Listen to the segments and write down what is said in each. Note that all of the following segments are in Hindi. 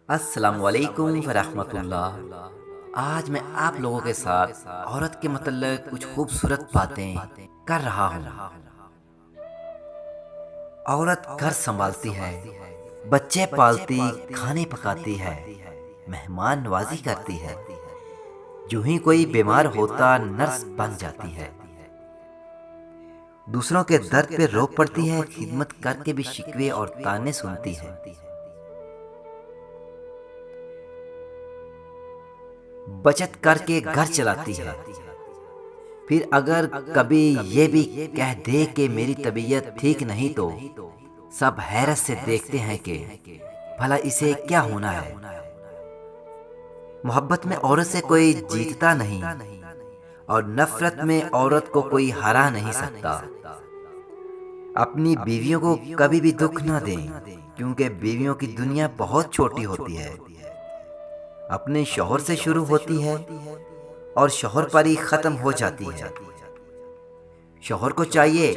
अस्सलामुअलैकुम वरहमतुल्लाह। आज मैं आप लोगों के साथ औरत के मतलब कुछ खूबसूरत बातें कर रहा हूँ। औरत घर संभालती है, बच्चे पालती, खाने पकाती है, मेहमान नवाजी करती है। यूं ही कोई बीमार होता नर्स बन जाती है। दूसरों के दर्द पे रो पड़ती है, खिदमत करके भी शिकवे और ताने सुनती है। बचत करके घर चलाती है। फिर अगर कभी ये भी कह दे कि मेरी तबीयत ठीक नहीं तो सब हैरत से देखते हैं कि भला इसे क्या होना है। मोहब्बत में औरत से कोई जीतता नहीं और नफरत में औरत को कोई हरा नहीं सकता। अपनी बीवियों को कभी भी दुख ना दें, क्योंकि बीवियों की दुनिया बहुत छोटी होती है। अपने शौहर से शुरू होती है और शौहर पर ही खत्म हो जाती है। शौहर को चाहिए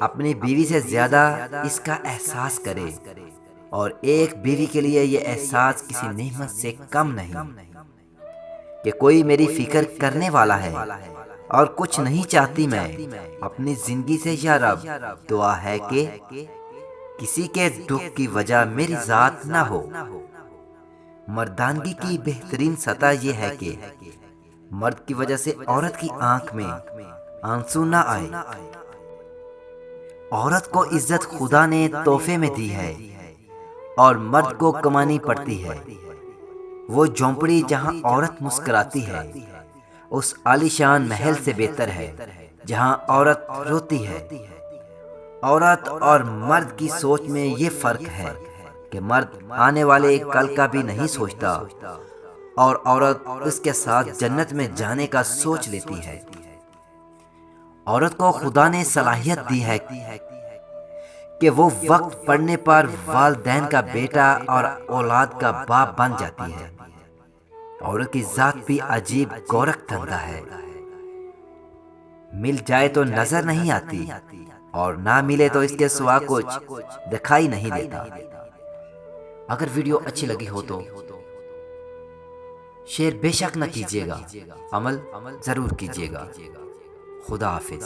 अपनी बीवी से ज्यादा इसका एहसास करे, और एक बीवी के लिए ये एहसास किसी नेमत से कम नहीं कि कोई मेरी फिक्र करने वाला है और कुछ नहीं चाहती मैं अपनी जिंदगी से। या रब, दुआ है कि किसी के दुख की वजह मेरी जात ना हो। मर्दानगी की बेहतरीन सतह यह है कि मर्द की वजह से औरत की आंख में आंसू ना आए। औरत को इज्जत खुदा ने तोहफे में दी है और मर्द को कमानी पड़ती है। वो झोंपड़ी जहां औरत मुस्कुराती है उस आलीशान महल से बेहतर है जहां औरत रोती है। औरत और मर्द की सोच में ये फर्क है कि मर्द आने वाले कल का भी नहीं सोचता और औरत उसके साथ जन्नत में जाने का सोच लेती है। औरत को खुदा ने सलाहियत दी है कि वो वक्त पड़ने पर वालदैन का बेटा और औलाद का बाप बन जाती है। औरत की जात भी अजीब गोरख धंधा है। मिल जाए तो नजर नहीं आती और ना मिले तो इसके सिवा कुछ दिखाई नहीं देता। अगर वीडियो अच्छी लगी हो तो शेयर बेशक न कीजिएगा, अमल जरूर कीजिएगा। खुदा हाफिज।